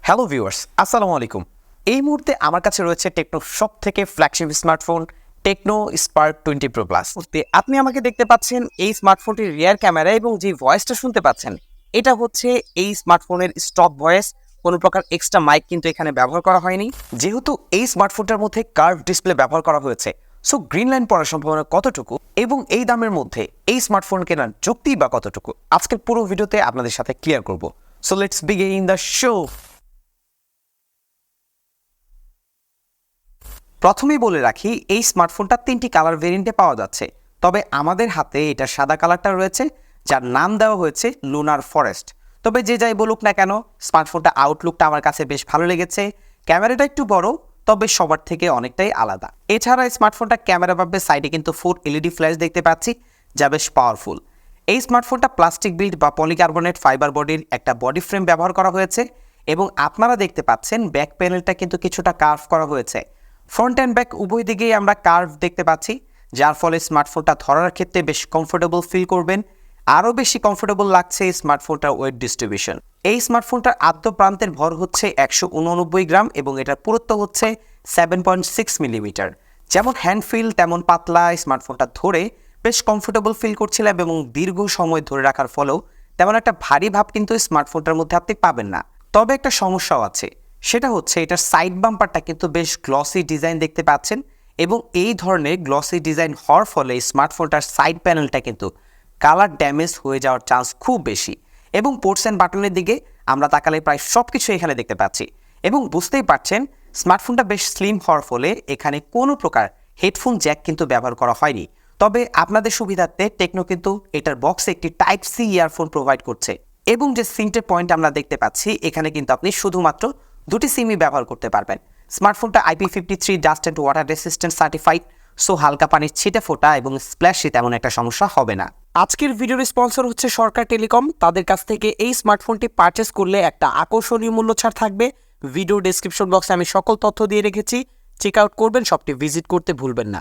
Hello viewers, আসসালামু আলাইকুম। এই মুহূর্তে আমার কাছে রয়েছে টেকনো সব থেকে flagship smartphone Tecno Spark 20 pro plus. আপনি আমাকে দেখতে পাচ্ছেন এই স্মার্টফোনটির রিয়ার ক্যামেরা এবং যে ভয়েসটা শুনতে পাচ্ছেন এটা হচ্ছে এই স্মার্টফোনের স্টক ভয়েস। কোনো প্রকার এক্সট্রা মাইক কিন্তু এখানে ব্যবহার করা হয়নি। যেহেতু এই স্মার্টফোনটার মধ্যে কার্ভ ডিসপ্লে ব্যবহার করা হয়েছে, সো গ্রিন লাইন পড়ার সম্ভাবনা কতটুকু এবং এই দামের মধ্যে এই স্মার্টফোন কেনার যুক্তি বা কতটুকু আজকের পুরো ভিডিওতে আপনাদের সাথে ক্লিয়ার করব। So let's begin the show. প্রথমেই বলে রাখি, এই স্মার্টফোনটা 3টি কালার ভেরিয়েন্টে পাওয়া যাচ্ছে, তবে আমাদের হাতে এটা সাদা কালারটা রয়েছে, যার নাম দেওয়া হয়েছে লুনার ফরেস্ট। তবে যে যাই বলুক না কেন, স্মার্টফোনটা আউটলুকটা আমার কাছে বেশ ভালো লেগেছে। ক্যামেরাটা একটু বড়, তবে সবার থেকে অনেকটাই আলাদা। এছাড়া স্মার্টফোনটা ক্যামেরা ভাবে সাইডে কিন্তু 4 এলইডি ফ্ল্যাশ দেখতে পাচ্ছি, যা বেশ পাওয়ারফুল। এই স্মার্টফোনটা প্লাস্টিক বিল্ড বা পলিকার্বনেট ফাইবার বডির একটা বডি ফ্রেম ব্যবহার করা হয়েছে এবং আপনারা দেখতে পাচ্ছেন ব্যাক প্যানেলটা কিন্তু কিছুটা কার্ভ করা হয়েছে। ফ্রন্ট অ্যান্ড ব্যাক উভয় দিকেই আমরা কার্ভ দেখতে পাচ্ছি, যার ফলে স্মার্টফোনটা ধরার ক্ষেত্রে বেশ কমফোর্টেবল ফিল করবেন। আরও বেশি কমফোর্টেবল লাগছে এই স্মার্টফোনটার ওয়েট ডিস্ট্রিবিউশন। এই স্মার্টফোনটার আদ্য প্রান্তের ভর হচ্ছে 189 গ্রাম এবং এটার পুরুত্ব হচ্ছে 7.6 মিলিমিটার। যেমন হ্যান্ড ফিল তেমন পাতলা, স্মার্টফোনটা ধরে বেশ কমফোর্টেবল ফিল করছিলাম এবং দীর্ঘ সময় ধরে রাখার ফলেও তেমন একটা ভারী ভাব কিন্তু স্মার্টফোনটার মধ্যে আপনি পাবেন না। তবে একটা সমস্যাও আছে, সেটা হচ্ছে এটার সাইড বাম্পারটা কিন্তু বেশ গ্লসি ডিজাইন দেখতে পাচ্ছেন এবং এই ধরনের গ্লসি ডিজাইন হওয়ার ফলে স্মার্টফোনটার সাইড প্যানেলটা কিন্তু কালার ড্যামেজ হয়ে যাওয়ার চান্স খুব বেশি। এবং পোর্টস অ্যান্ড বাটনের দিকে আমরা তাকালে প্রায় সব কিছু এখানে দেখতে পাচ্ছি এবং বুঝতেই পারছেন স্মার্টফোনটা বেশ স্লিম হওয়ার ফলে এখানে কোনো প্রকার হেডফোন জ্যাক কিন্তু ব্যবহার করা হয়নি। তবে আপনাদের সুবিধার্থে টেকনো কিন্তু এটার বক্সে একটি টাইপ সি ইয়ারফোন প্রোভাইড করছে এবং যে সিমটের পয়েন্ট আমরা দেখতে পাচ্ছি এখানে কিন্তু আপনি শুধুমাত্র 2টি সিমই ব্যবহার করতে পারবেন। স্মার্টফোনটা IP53 dust and water resistant certified, so হালকা পানির ছিটে ফোটা এবং স্প্ল্যাশে তেমন একটা সমস্যা হবে না। আজকের ভিডিওর স্পন্সর হচ্ছে সরকার টেলিকম। তাদের কাছ থেকে এই স্মার্টফোনটি পারচেস করলে একটা আকর্ষণীয় মূল্য ছাড় থাকবে। ভিডিও ডেসক্রিপশন বক্সে আমি সকল তথ্য দিয়ে রেখেছি, চেক আউট করবেন, শপটি ভিজিট করতে ভুলবেন না।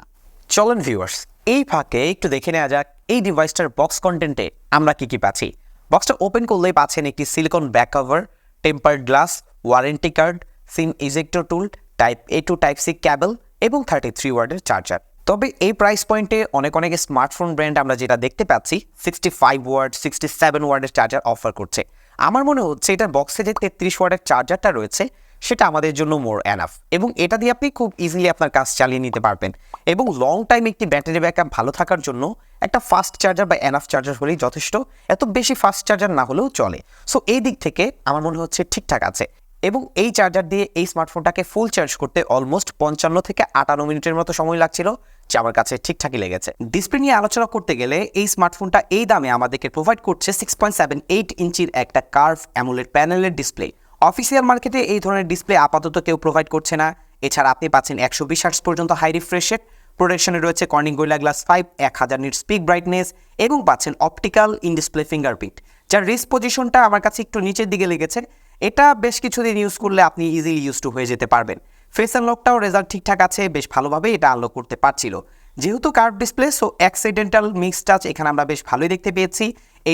চলেন ভিউয়ার্স, এই ফাঁকে একটু দেখে নেওয়া যাক এই ডিভাইসটার বক্স কন্টেন্টে আমরা কি পাচ্ছি। বক্সটা ওপেন করলেই পাচ্ছেন একটি silicon back cover, tempered glass, warranty card, sim ejector tool, type A to type C cable এবং 33 ওয়াটের চার্জার। তবে এই প্রাইস পয়েন্টে অনেক স্মার্টফোন ব্র্যান্ড আমরা যেটা দেখতে পাচ্ছি 65 ওয়াট 67 ওয়াটের চার্জার অফার করছে। আমার মনে হচ্ছে এটার বক্সে যে 33 ওয়াটের চার্জারটা রয়েছে সেটা আমাদের জন্য মোর এনাফ এবং এটা দিয়ে আপনি খুব ইজিলি আপনার কাজ চালিয়ে নিতে পারবেন এবং লং টাইম একটি ব্যাটারি ব্যাকআপ ভালো থাকার জন্য একটা ফাস্ট চার্জার বা এনাফ চার্জার হলেই যথেষ্ট, এত বেশি ফাস্ট চার্জার না হলেও চলে। সো এই দিক থেকে আমার মনে হচ্ছে ঠিকঠাক আছে এবং এই চার্জার দিয়ে এই স্মার্টফোনটাকে ফুল চার্জ করতে অলমোস্ট 55 থেকে 58 মিনিটের মতো সময় লাগছিল, যা আমার কাছে ঠিকঠাকই লেগেছে। ডিসপ্লে নিয়ে আলোচনা করতে গেলে এই স্মার্টফোনটা এই দামে আমাদেরকে প্রোভাইড করছে 6.78 ইঞ্চির একটা কার্ভ অ্যামোলেড প্যানেলের ডিসপ্লে। অফিসিয়াল মার্কেটে এই ধরনের ডিসপ্লে আপাতত কেউ প্রোভাইড করছে না। এছাড়া আপনি পাচ্ছেন 120 হার্টজ পর্যন্ত হাই রিফ্রেশ রেট, প্রোটেকশনে রয়েছে Corning Gorilla glass 5, 1000 nit peak brightness এবং পাচ্ছেন অপটিক্যাল ইন ডিসপ্লে ফিঙ্গারপ্রিন্ট, যার রিস্ট পজিশনটা আমার কাছে একটু নিচের দিকে লেগেছে। এটা বেশ কিছুদিন ইউজ করলে আপনি ইজিলি ইউজ টু হয়ে যেতে পারবেন। ফেস আনলকটাও রেজাল্ট ঠিকঠাক আছে, বেশ ভালোভাবে এটা আনলক করতে পারছিল। যেহেতু curve display, so accidental mix touch এখানে আমরা বেশ ভালোই দেখতে পেয়েছি।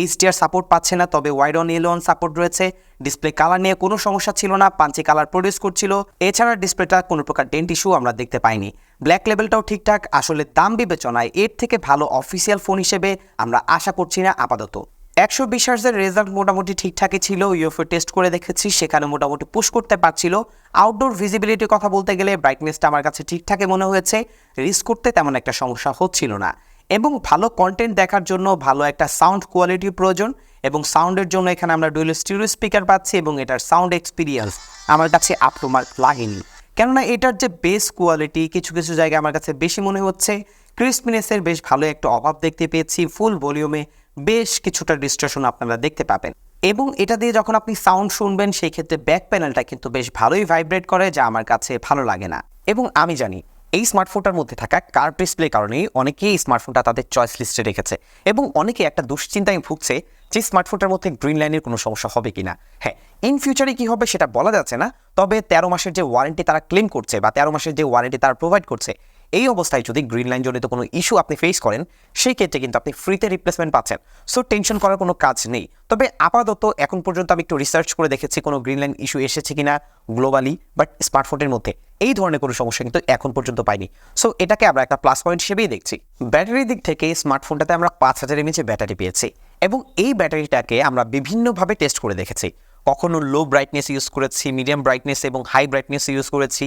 HDR সাপোর্ট পাচ্ছে না, তবে wide on L on support রয়েছে। ডিসপ্লে কালার নিয়ে কোনো সমস্যা ছিল না, পাঞ্চি কালার প্রডিউস করছিল। এছাড়া ডিসপ্লেটা কোনো প্রকার ডেন্ট ইস্যু আমরা দেখতে পাইনি। ব্ল্যাক লেভেলটাও ঠিকঠাক। আসলে দাম বিবেচনায় এর থেকে ভালো অফিসিয়াল ফোন হিসেবে আমরা আশা করছি না আপাতত। 120 হার্টজের রেজাল্ট মোটামুটি ঠিকঠাকই ছিল। ইউএফও টেস্ট করে দেখেছি, সেখানে মোটামুটি পুশ করতে পারছিল। আউটডোর ভিজিবিলিটির কথা বলতে গেলে ব্রাইটনেসটা আমার কাছে ঠিকঠাকই মনে হয়েছে, রিস্ক করতে তেমন একটা সমস্যা হচ্ছিল না। এবং ভালো কন্টেন্ট দেখার জন্য ভালো একটা সাউন্ড কোয়ালিটি প্রয়োজন এবং সাউন্ডের জন্য এখানে আমরা ডুয়েল স্টিরিও স্পিকার পাচ্ছি এবং এটার সাউন্ড এক্সপিরিয়েন্স আমার কাছে আপ টু মার্ক লাগেনি, কেননা এটার যে বেস কোয়ালিটি কিছু জায়গায় আমার কাছে বেশি মনে হচ্ছে। ক্রিসপিনেসের বেশ ভালো একটা অভাব দেখতে পেয়েছি। ফুল ভলিউমে বেশ কিছুটা ডিস্টরশন আপনারা দেখতে পাবেন এবং এটা দিয়ে যখন আপনি সাউন্ড শুনবেন সেই ক্ষেত্রে ব্যাক প্যানেলটা কিন্তু বেশ ভালোই ভাইব্রেট করে, যা আমার কাছে ভালো লাগে না। এবং আমি জানি এই স্মার্টফোনটার মধ্যে থাকা কার্ভ ডিসপ্লে কারণেই অনেকেই এই স্মার্টফোনটা তাদের চয়েস লিস্টে রেখেছে এবং অনেকে একটা দুশ্চিন্তায় ভুগছে যে স্মার্টফোনটার মধ্যে গ্রিন লাইনের কোনো সমস্যা হবে কিনা। হ্যাঁ, ইন ফিউচারে কি হবে সেটা বলা যাচ্ছে না, তবে 13 মাসের যে ওয়ারেন্টি তারা ক্লেম করছে বা 13 মাসের যে ওয়ারেন্টি তারা প্রোভাইড করছে, এই অবস্থায় যদি গ্রিন লাইন জনিত কোনো ইস্যু আপনি ফেস করেন, সেই ক্ষেত্রে কিন্তু আপনি ফ্রিতে রিপ্লেসমেন্ট পাচ্ছেন। সো টেনশন করার কোনো কাজ নেই। তবে আপাতত এখন পর্যন্ত আমি একটু রিসার্চ করে দেখেছি কোনো গ্রিন লাইন ইস্যু এসেছে কিনা গ্লোবালি, বাট স্মার্টফোনের মধ্যে এই ধরনের কোনো সমস্যা কিন্তু এখন পর্যন্ত পাইনি। সো এটাকে আমরা একটা প্লাস পয়েন্ট হিসেবেই দেখছি। ব্যাটারির দিক থেকে স্মার্টফোনটাতে আমরা 5000 mAh ব্যাটারি পেয়েছি এবং এই ব্যাটারিটাকে আমরা বিভিন্নভাবে টেস্ট করে দেখেছি। কখনো লো ব্রাইটনেস ইউজ করেছি, মিডিয়াম ব্রাইটনেস এবং হাই ব্রাইটনেস ইউজ করেছি,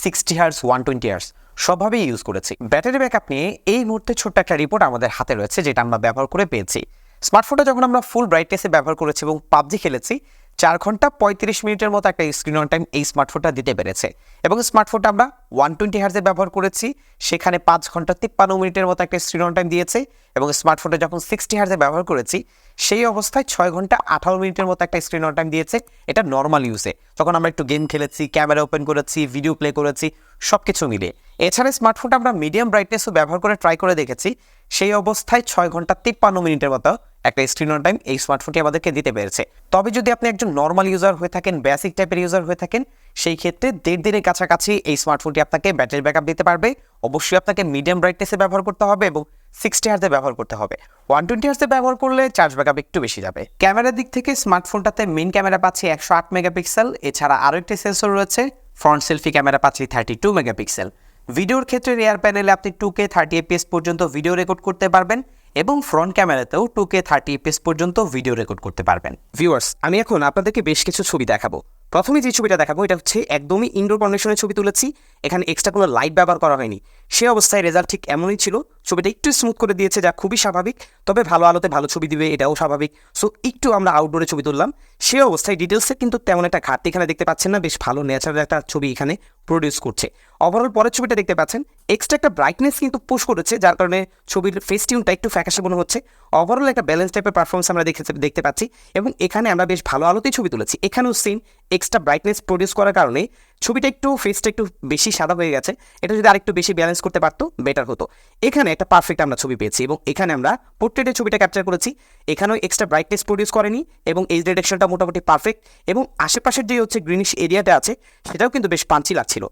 60 Hz 120 Hz সবভাবেই ইউজ করেছি। ব্যাটারি ব্যাকআপ নিয়ে এই মুহূর্তে ছোট্ট একটা রিপোর্ট আমাদের হাতে রয়েছে, যেটা আমরা ব্যবহার করে পেয়েছি। স্মার্টফোনটা যখন আমরা ফুল ব্রাইটনেসে ব্যবহার করেছি এবং পাবজি খেলেছি, 4 ঘন্টা 35 মিনিটের মতো একটা স্ক্রিন অন টাইম এই স্মার্টফোনটা দিতে পেরেছে। এবং স্মার্টফোনটা আমরা 120 Hz ব্যবহার করেছি, সেখানে 5 ঘন্টা 53 মিনিটের মতো একটা স্ক্রিন অন টাইম দিয়েছে। এবং স্মার্টফোনটা যখন 60 Hz ব্যবহার করেছি, সেই অবস্থায় 6 ঘন্টা 18 মিনিটের মতো একটা স্ক্রিন অন টাইম দিয়েছে। এটা নর্মাল ইউজে, যখন আমরা একটু গেম খেলেছি, ক্যামেরা ওপেন করেছি, ভিডিও প্লে করেছি, সব কিছু মিলিয়ে। এছাড়া স্মার্টফোনটা আমরা মিডিয়াম ব্রাইটনেসও ব্যবহার করে ট্রাই করে দেখেছি, সেই অবস্থায় 6 ঘন্টা 53 মিনিটের মতো একটা স্ক্রিন অন টাইম এই স্মার্টফোনটি আমাদেরকে দিতে পেরেছে। তবে যদি আপনি একজন নর্মাল ইউজার হয়ে থাকেন, বেসিক টাইপের ইউজার হয়ে থাকেন, সেই ক্ষেত্রে 1.5 দিনের কাছাকাছি এই স্মার্টফোনটি আপনাকে ব্যাটারি ব্যাকআপ দিতে পারবে। অবশ্যই আপনাকে মিডিয়াম ব্রাইটনেসে ব্যবহার করতে হবে এবং 60 Hz ব্যবহার করতে হবে। 120 Hz ব্যবহার করলে চার্জ ব্যাকআপ একটু বেশি যাবে। ক্যামেরার দিক থেকে স্মার্টফোনটাতে মেইন ক্যামেরা পাচ্ছি 108 মেগাপিক্সেল। এছাড়া আরও একটি সেন্সর রয়েছে, ফ্রন্ট সেলফি ক্যামেরা পাচ্ছি 32 মেগাপিক্সেল। ভিডিওর ক্ষেত্রে রিয়ার প্যানেলে আপনি 2K 30 fps পর্যন্ত ভিডিও রেকর্ড করতে পারবেন এবং ফ্রন্ট ক্যামেরাতেও 2K 30 fps পর্যন্ত ভিডিও রেকর্ড করতে পারবেন। ভিউয়ার্স, আমি এখন আপনাদেরকে বেশ কিছু ছবি দেখাবো। প্রথমে যে ছবিটা দেখাবো এটা হচ্ছে একদমই ইনডোর কন্ডিশনের ছবি তুলেছি, এখানে এক্সট্রা কোনো লাইট ব্যবহার করা হয়নি। সে অবস্থায় রেজাল্ট ঠিক এমনই ছিল। ছবিটা একটু স্মুথ করে দিয়েছে, যা খুবই স্বাভাবিক। তবে ভালো আলোতে ভালো ছবি দিবে, এটাও স্বাভাবিক। সো একটু আমরা আউটডোরে ছবি তুললাম, সে অবস্থায় ডিটেলসে কিন্তু তেমন একটা ঘাটতি এখানে দেখতে পাচ্ছেন না। বেশ ভালো ন্যাচারাল একটা ছবি এখানে প্রডিউস করছে। ওভারঅল পরের ছবিটা দেখতে পাচ্ছেন এক্সট্রা একটা ব্রাইটনেস কিন্তু পুশ করেছে, যার কারণে ছবির ফেস টিউনটা একটু ফ্যাকাশে মনে হচ্ছে। ওভারঅল একটা ব্যালেন্স টাইপের পারফরমেন্স আমরা দেখতে পাচ্ছি এবং এখানে আমরা বেশ ভালো আলোতেই ছবি তুলেছি। এখানেও সিন এক্সট্রা ব্রাইটনেস প্রডিউস করার কারণে ছবিটা একটু ফেসটা একটু বেশি সাদা হয়ে গেছে। এটা যদি আরেকটু বেশি ব্যালেন্স করতে পারতো বেটার হতো। এখানে একটা পারফেক্ট আমরা ছবি পেয়েছি এবং এখানে আমরা পোর্ট্রেটের ছবিটা ক্যাপচার করেছি, এখানেও এক্সট্রা ব্রাইটনেস প্রডিউস করেনি এবং এই ডিরেকশনটা মোটামুটি পারফেক্ট এবং আশেপাশের যে হচ্ছে গ্রিনিশ এরিয়াটা আছে সেটাও কিন্তু বেশ পাঞ্চি লাগছিল।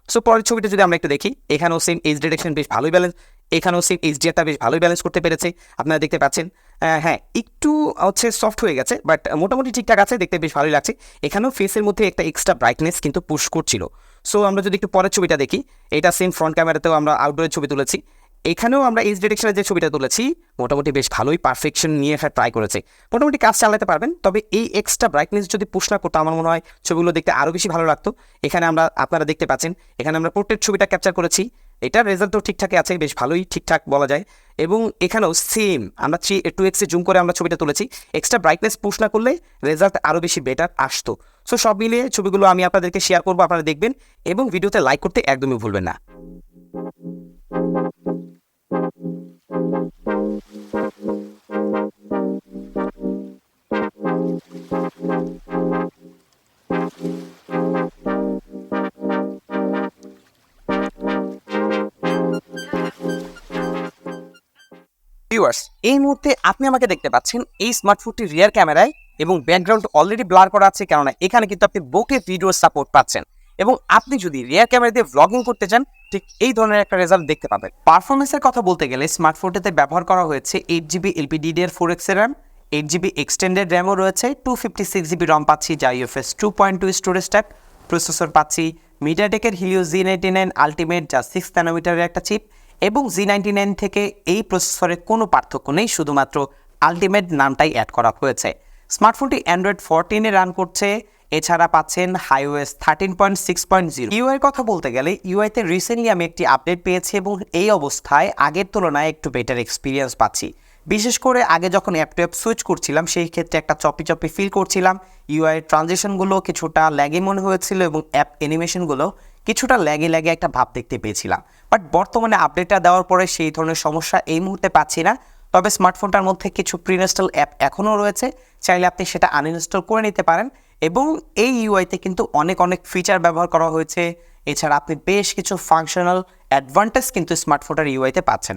সো পরের ছবিটা যদি আমরা একটু দেখি, এখানেও সেম এইচ ডিরেকশন বেশ ভালোই ব্যালেন্স, এখানেও সেম এইচডিআরটা বেশ ভালোই ব্যালেন্স করতে পেরেছে। আপনারা দেখতে পাচ্ছেন হ্যাঁ একটু হচ্ছে সফট হয়ে গেছে, বাট মোটামুটি ঠিকঠাক আছে, দেখতে বেশ ভালোই লাগছে। এখানেও ফেসের মধ্যে একটা এক্সট্রা ব্রাইটনেস কিন্তু পুশ করছিল। সো আমরা যদি একটু পরের ছবিটা দেখি, এটা সেম ফ্রন্ট ক্যামেরাতেও আমরা আউটডোরের ছবি তুলেছি, এখানেও আমরা এইচ ডিরেকশনের যে ছবিটা তুলেছি মোটামুটি বেশ ভালোই পারফেকশন নিয়ে ট্রাই করেছে। মোটামুটি কাজ চালাতে পারবেন, তবে এই এক্সট্রা ব্রাইটনেস যদি পুশ না করতো আমার মনে হয় ছবিগুলো দেখতে আরও বেশি ভালো লাগতো। এখানে আপনারা দেখতে পাচ্ছেন এখানে আমরা পোর্ট্রেট ছবিটা ক্যাপচার করেছি, এটার রেজাল্টও ঠিকঠাকই আছে, বেশ ভালোই ঠিকঠাক বলা যায়। এবং এখানেও সেম আমরা 2x জুম করে আমরা ছবিটা তুলেছি, এক্সট্রা ব্রাইটনেস পুশ না করলে রেজাল্ট আরও বেশি বেটার আসতো। সো সব মিলিয়ে ছবিগুলো আমি আপনাদেরকে শেয়ার করবো, আপনারা দেখবেন এবং ভিডিওতে লাইক করতে একদমই ভুলবেন না। ভিউয়ার্স, এই মুহূর্তে আপনি আমাকে দেখতে পাচ্ছেন এই স্মার্টফোনটির রিয়ার ক্যামেরায় এবং ব্যাকগ্রাউন্ড অলরেডি ব্লার করা আছে, কেননা এখানে কিন্তু আপনি বোকে ভিডিও সাপোর্ট পাচ্ছেন এবং আপনি যদি রিয়ার ক্যামেরা দিয়ে ভ্লগিং করতে চান ঠিক এই ধরনের একটা রেজাল্ট দেখতে পাবেন। পারফরমেন্সের কথা বলতে গেলে স্মার্টফোনটিতে ব্যবহার করা হয়েছে 8GB LPDDR4X RAM, 8GB extended র্যামও রয়েছে, 256GB রম পাচ্ছি যা UFS 2.2 স্টোরেজ টাইপ। প্রসেসর পাচ্ছি মিডিয়াটেকের হিলিও Z99 আলটিমেট যা 6 ন্যানোমিটারের একটা চিপ এবং Z99 থেকে এই প্রসেসরের কোনো পার্থক্য নেই, শুধুমাত্র আলটিমেট নামটাই অ্যাড করা হয়েছে। স্মার্টফোনটি অ্যান্ড্রয়েড 14-এ রান করছে। এছাড়া পাচ্ছেন iOS 13.6.0। ইউআইয়ের কথা বলতে গেলে ইউআইতে রিসেন্টলি আমি একটি আপডেট পেয়েছি এবং এই অবস্থায় আগের তুলনায় একটু বেটার এক্সপিরিয়েন্স পাচ্ছি। বিশেষ করে আগে যখন অ্যাপ টু অ্যাপ সুইচ করছিলাম সেই ক্ষেত্রে একটা চপি ফিল করছিলাম, ইউআইয়ের ট্রানজিশনগুলো কিছুটা ল্যাগে মনে হয়েছিল এবং অ্যাপ অ্যানিমেশনগুলো কিছুটা ল্যাগে একটা ভাব দেখতে পেয়েছিলাম। বাট বর্তমানে আপডেটটা দেওয়ার পরে সেই ধরনের সমস্যা এই মুহূর্তে পাচ্ছি না। তবে স্মার্টফোনটার মধ্যে কিছু প্রিইনস্টল অ্যাপ এখনও রয়েছে, চাইলে আপনি সেটা আনইনস্টল করে নিতে পারেন এবং এই ইউআইতে কিন্তু অনেক ফিচার ব্যবহার করা হয়েছে। এছাড়া আপনি বেশ কিছু ফাংশনাল অ্যাডভান্টেজ কিন্তু স্মার্টফোনটার ইউআইতে পাচ্ছেন।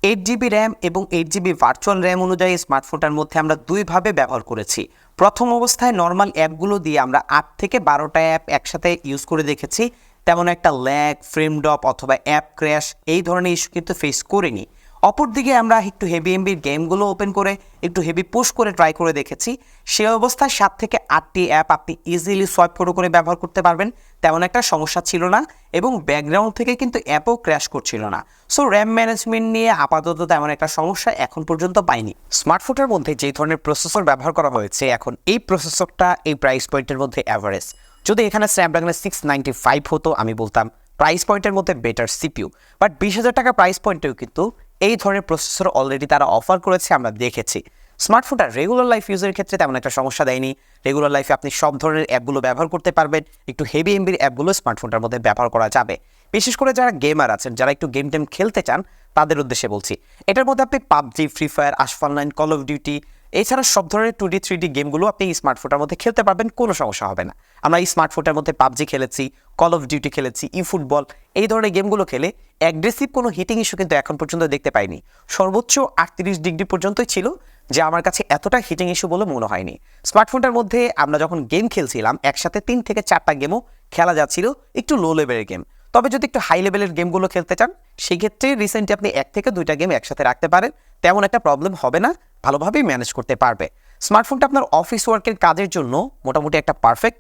8GB র্যাম এবং 8GB ভার্চুয়াল র্যাম অনুযায়ী স্মার্টফোনটার মধ্যে আমরা দুইভাবে ব্যবহার করেছি। প্রথম অবস্থায় নর্মাল অ্যাপগুলো দিয়ে আমরা 8 থেকে 12টা অ্যাপ একসাথে ইউজ করে দেখেছি, তেমন একটা ল্যাগ, ফ্রেম ড্রপ অথবা অ্যাপ ক্র্যাশ এই ধরনের ইস্যু কিন্তু ফেস করিনি। অপরদিকে আমরা একটু হেভি এমবির গেমগুলো ওপেন করে একটু হেভি পুশ করে ট্রাই করে দেখেছি। সে অবস্থায় 7 থেকে 8টি অ্যাপ আপনি ইজিলি সোয়াইপ করে ব্যবহার করতে পারবেন, তেমন একটা সমস্যা ছিল না এবং ব্যাকগ্রাউন্ড থেকে কিন্তু অ্যাপও ক্র্যাশ করছিল না। সো র্যাম ম্যানেজমেন্ট নিয়ে আপাতত তেমন একটা সমস্যা এখন পর্যন্ত পাইনি। স্মার্টফোনের মধ্যে যে ধরনের প্রসেসর ব্যবহার করা হয়েছে, এখন এই প্রসেসরটা এই প্রাইস পয়েন্টের মধ্যে অ্যাভারেজ। যদি এখানে স্ন্যাপড্রাগনের 695 হতো আমি বলতাম প্রাইস পয়েন্টের মধ্যে বেটার সিপিইউ, বাট 20,000 টাকা প্রাইস পয়েন্টেও কিন্তু এই ধরনের প্রসেসর অলরেডি তারা অফার করেছে, আমরা দেখেছি। স্মার্টফোনটা রেগুলার লাইফ ইউজের ক্ষেত্রে তেমন একটা সমস্যা দেয়নি। রেগুলার লাইফে আপনি সব ধরনের অ্যাপগুলো ব্যবহার করতে পারবেন, একটু হেভি এমবির অ্যাপগুলো স্মার্টফোনটার মধ্যে ব্যবহার করা যাবে। বিশেষ করে যারা গেমার আছেন, যারা একটু গেম টেম খেলতে চান, তাদের উদ্দেশ্যে বলছি। এটার মধ্যে আপনি PUBG, free fire, asphalt online, call of duty এছাড়া সব ধরনের 2D 3D গেমগুলো আপনি এই স্মার্টফোনটার মধ্যে খেলতে পারবেন, কোনো সমস্যা হবে না। আমরা এই স্মার্টফোনটার মধ্যে পাবজি খেলেছি, কল অফ ডিউটি খেলেছি, ই ফুটবল এই ধরনের গেমগুলো খেলে অ্যাগ্রেসিভ কোনো হিটিং ইস্যু কিন্তু এখন পর্যন্ত দেখতে পাইনি। সর্বোচ্চ 38 ডিগ্রি পর্যন্তই ছিল, যে আমার কাছে এতটা হিটিং ইস্যু বলে মনে হয়নি। স্মার্টফোনটার মধ্যে আমরা যখন গেম খেলছিলাম একসাথে 3 থেকে 4টা গেমও খেলা যাচ্ছিল, একটু লো লেভেলের গেম। তবে যদি একটু হাই লেভেলের গেমগুলো খেলতে চান, সেক্ষেত্রে রিসেন্টলি আপনি 1 থেকে 2টা গেম একসাথে রাখতে পারেন, তেমন একটা প্রবলেম হবে না, ভালোভাবেই ম্যানেজ করতে পারবে। স্মার্টফোনটা আপনার অফিস ওয়ার্কের কাজের জন্য মোটামুটি একটা পারফেক্ট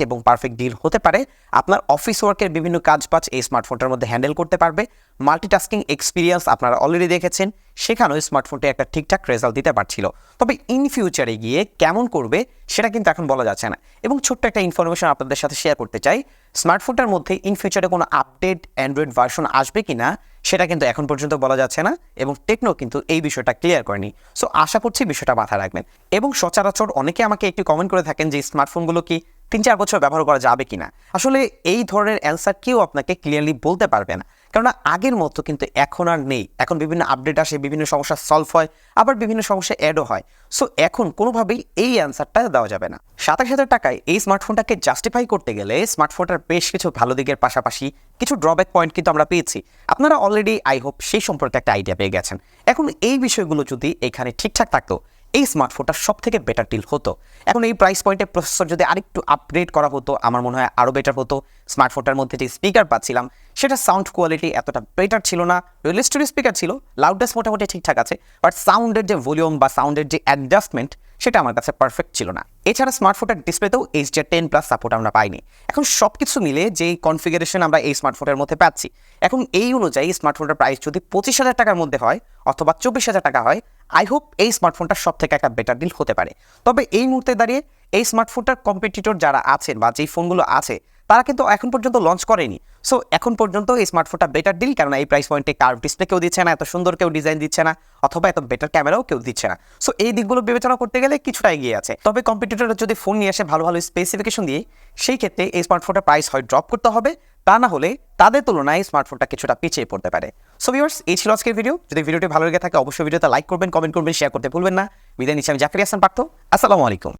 ডিল হতে পারে। আপনার অফিস ওয়ার্কের বিভিন্ন কাজ এই স্মার্টফোনটার মধ্যে হ্যান্ডেল করতে পারবে। মাল্টিটাস্কিং এক্সপিরিয়েন্স আপনারা অলরেডি দেখেছেন, সেখানেও স্মার্টফোনটা একটা ঠিকঠাক রেজাল্ট দিতে পারছিল। তবে ইন ফিউচারে গিয়ে কেমন করবে সেটা কিন্তু এখন বলা যাচ্ছে না। এবং ছোট্ট একটা ইনফরমেশন আপনাদের সাথে শেয়ার করতে চাই, স্মার্টফোনটার মধ্যে ইন ফিউচারে কোনো আপডেট অ্যান্ড্রয়েড ভার্সন আসবে কি না সেটা কিন্তু এখন পর্যন্ত বলা যাচ্ছে না, এবং টেকনো কিন্তু এই বিষয়টা ক্লিয়ার করেনি। সো আশা করছি বিষয়টা মাথায় রাখবেন। এবং সচরাচর অনেকে আমাকে একটু কমেন্ট করে থাকেন যে স্মার্টফোনগুলো কি 3-4 বছর ব্যবহার করা যাবে কিনা। আসলে এই ধরনের অ্যান্সার কেউ আপনাকে ক্লিয়ারলি বলতে পারবে না, কেননা আগের মতো কিন্তু এখন আর নেই। এখন বিভিন্ন আপডেট আসে, বিভিন্ন সমস্যা সলভ হয়, আবার বিভিন্ন সমস্যা অ্যাডও হয়। সো এখন কোনোভাবেই এই অ্যান্সারটা দেওয়া যাবে না। 27,000 টাকায় এই স্মার্টফোনটাকে জাস্টিফাই করতে গেলে স্মার্টফোনটার বেশ কিছু ভালো দিকের পাশাপাশি কিছু ড্রব্যাক পয়েন্ট কিন্তু আমরা পেয়েছি। আপনারা অলরেডি আই হোপ সেই সম্পর্কে একটা আইডিয়া পেয়ে গেছেন। এখন এই বিষয়গুলো যদি এখানে ঠিকঠাক থাকতো, এই স্মার্টফোনটা সব থেকে বেটার ডিল হতো। এখন এই প্রাইস পয়েন্টে প্রসেসর যদি আরেকটু আপগ্রেড করা হতো, আমার মনে হয় আরও বেটার হতো। স্মার্টফোনটার মধ্যে যে স্পিকার পাচ্ছিলাম, সেটা সাউন্ড কোয়ালিটি এতটা বেটার ছিল না। ডুয়াল স্টোরি স্পিকার ছিল, লাউডনেস মোটামুটি ঠিকঠাক আছে, বাট সাউন্ডের যে ভলিউম বা সাউন্ডের যে অ্যাডজাস্টমেন্ট সেটা আমার কাছে পারফেক্ট ছিল না। এছাড়া স্মার্টফোনটার ডিসপ্লেতেও HDR10+ সাপোর্ট আমরা পাইনি। এখন সব কিছু মিলে যেই কনফিগারেশন আমরা এই স্মার্টফোনের মধ্যে পাচ্ছি, এখন এই অনুযায়ী স্মার্টফোনটার প্রাইস যদি 25,000 টাকার মধ্যে হয় অথবা 24,000 টাকা হয়, আই হোপ এই স্মার্টফোনটা সব থেকে একটা বেটার ডিল হতে পারে। তবে এই মুহূর্তে দাঁড়িয়ে এই স্মার্টফোনটার কম্পিটিটর যারা আছেন বা যেই ফোনগুলো আছে, তারা কিন্তু এখন পর্যন্ত লঞ্চ করেনি। সো এখন পর্যন্ত এই স্মার্টফোনটা বেটার ডিল, কারণ এই প্রাইস পয়েন্টে কার্ভ ডিসপ্লে কেউ দিচ্ছে না, এত সুন্দর কেউ ডিজাইন দিচ্ছে না, অথবা এত বেটার ক্যামেরাও কেউ দিচ্ছে না। সো এই দিকগুলো বিবেচনা করতে গেলে কিছুটা এগিয়ে আছে। তবে কম্পিটিটররা যদি ফোন নিয়ে আসে ভালো স্পেসিফিকেশন দিয়ে, সেই ক্ষেত্রে এই স্মার্টফোনটার প্রাইস হয় ড্রপ করতে হবে, তা না হলে তাদের তুলনায় স্মার্টফোনটা কিছুটা পিছিয়ে পড়তে পারে। সো ভিউয়ার্স, এই ছিল আজকের ভিডিও। যদি ভিডিওটি ভালো লেগে থাকে অবশ্যই ভিডিওতে লাইক করবেন, কমেন্ট করবেন, শেয়ার করতে ভুলবেন না। বিদায় নিচ্ছি আমি জাকির হাসান পার্থ। আসসালামু আলাইকুম।